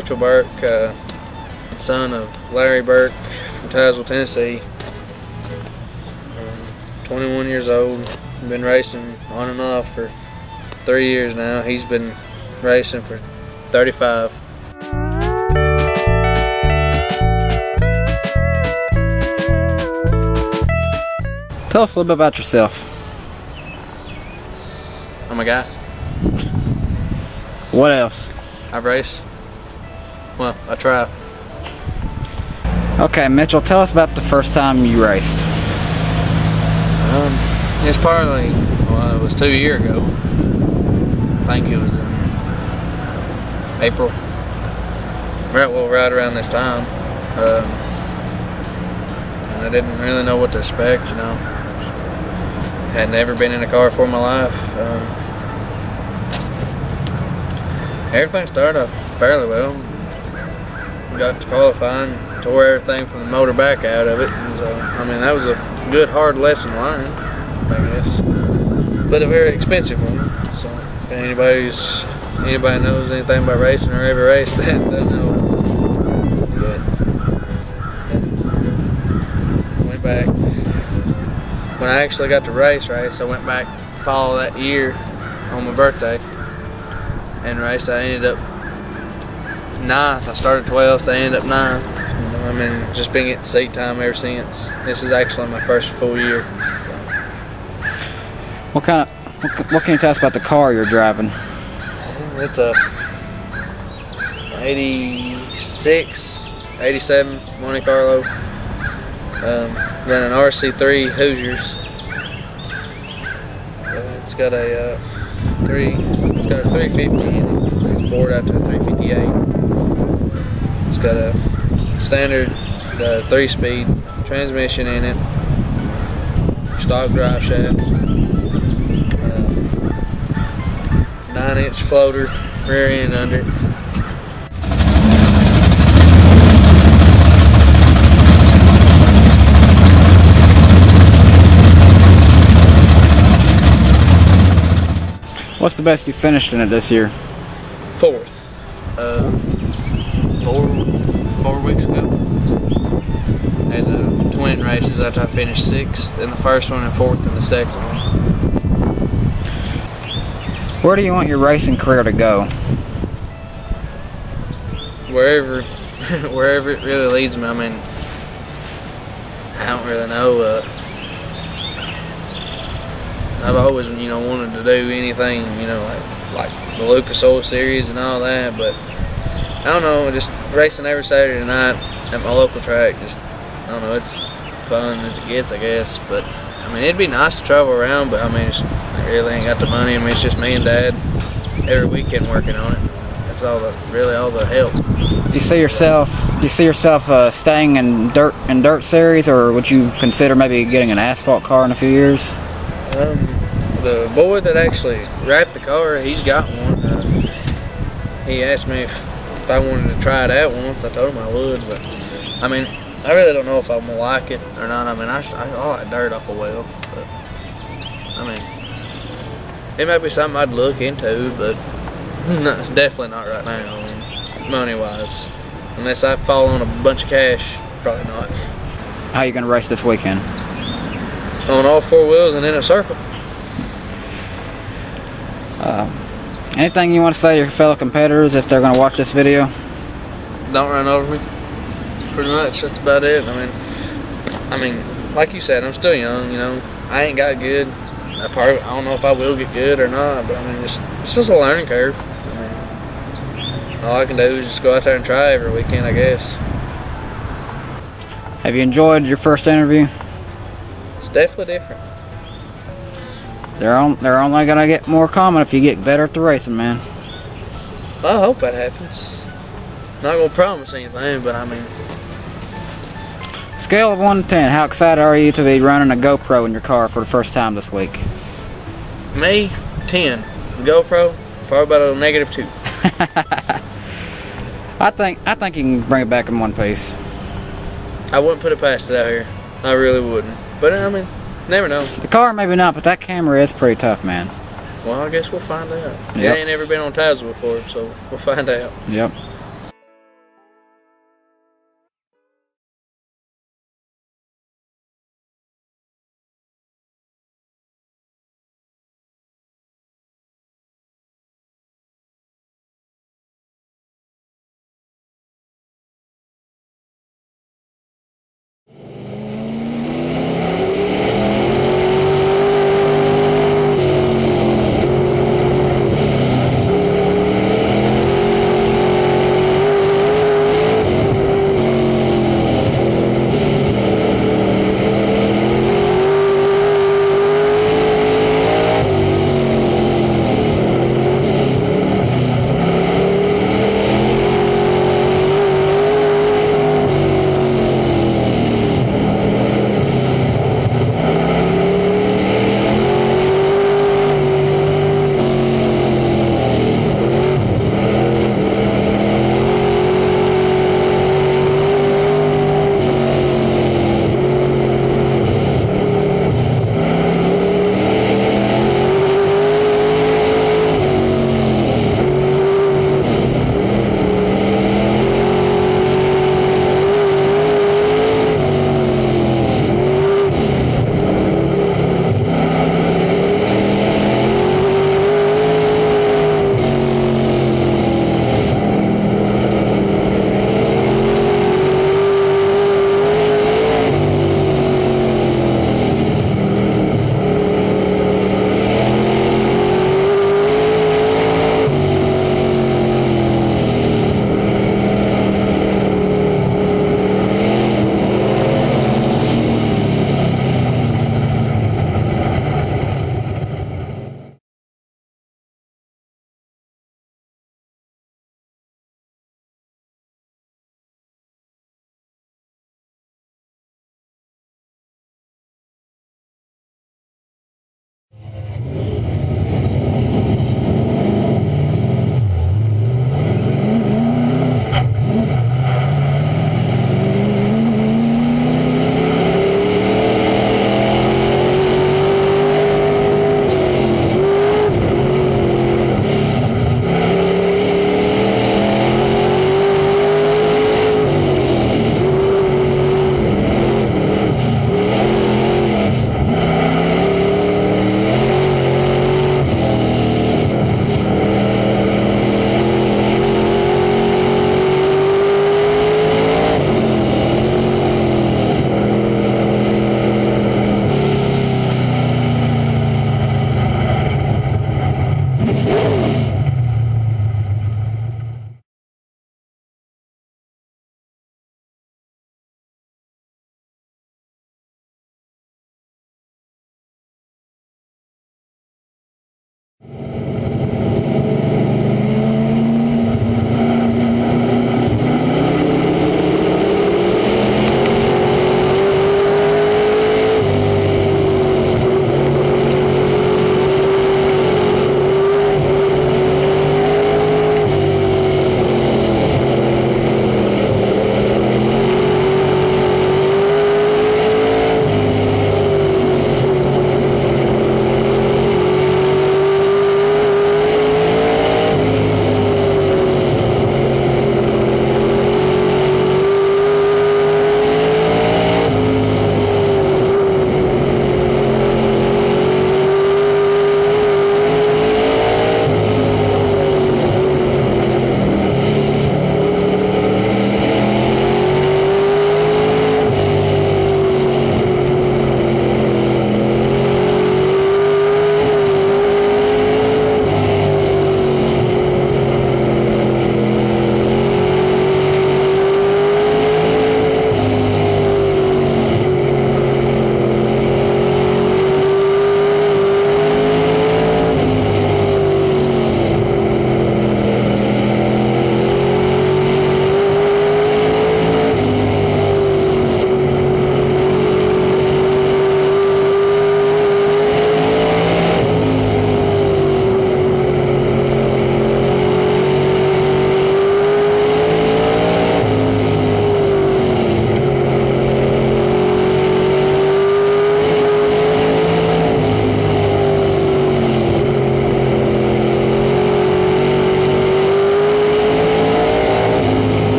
Mitchell Burke, son of Larry Burke from Tazewell, Tennessee. 21 years old. Been racing on and off for 3 years now. He's been racing for 35. Tell us a little bit about yourself. I'm a guy. What else? I race. Well, I try. Okay, Mitchell, tell us about the first time you raced. It's probably, well, it was 2 years ago. I think it was in April. Right around this time. And I didn't really know what to expect, you know. Had never been in a car before in my life. Everything started off fairly well. Got to qualifying, tore everything from the motor back out of it. And so, I mean, that was a good, hard lesson learned, I guess. But a very expensive one. So, if anybody knows anything about racing or ever raced that, they'll know. But went back. When I actually got to race, I went back fall that year on my birthday and raced. I ended up 9th. I started 12th. I ended up 9th. I mean, just been getting seat time ever since. This is actually my first full year. What can you tell us about the car you're driving? It's a 86, 87 Monte Carlo. Running RC3 Hoosiers. It's got a 350 in it. It's bored out to a 358. It's got a standard 3-speed transmission in it. Stock drive shaft. 9-inch floater rear end under it. What's the best you finished in it this year? 4th. 4 weeks ago. Had the twin races after I finished 6th in the first one and 4th in the second one. Where do you want your racing career to go? Wherever it really leads me. I mean, I don't really know. I've always, you know, wanted to do anything, you know, like the Lucas Oil Series and all that, but I don't know, just racing every Saturday night at my local track, just, I don't know, it's as fun as it gets, I guess. But I mean, it'd be nice to travel around, but I mean, I really ain't got the money. I mean, it's just me and Dad every weekend working on it. That's really all the help. Do you see yourself staying in dirt series, or would you consider maybe getting an asphalt car in a few years? The boy that actually wrapped the car, he's got one. He asked me if I wanted to try it out once. I told him I would, but I mean, I really don't know if I'm gonna like it or not. I mean, I like dirt awful well, but I mean, it might be something I'd look into, but definitely not right now. I mean, money-wise, unless I fall on a bunch of cash, probably not. How are you gonna race this weekend? On all 4 wheels and in a circle. Anything you want to say to your fellow competitors if they're going to watch this video? Don't run over me. Pretty much, that's about it. I mean, like you said, I'm still young, you know. I ain't got good. I don't know if I will get good or not, but I mean, it's just a learning curve. I mean, all I can do is just go out there and try every weekend, I guess. Have you enjoyed your first interview? It's definitely different. They're only gonna get more common if you get better at the racing, man. Well, I hope that happens. Not gonna promise anything, but I mean. Scale of 1 to 10, how excited are you to be running a GoPro in your car for the first time this week? Me, 10. GoPro, probably about a -2. I think you can bring it back in one piece. I wouldn't put it past it out here. I really wouldn't. But I mean, never know. The car maybe not, but that camera is pretty tough, man. Well, I guess we'll find out. Yep. I ain't never been on Tazewell before, so we'll find out. Yep.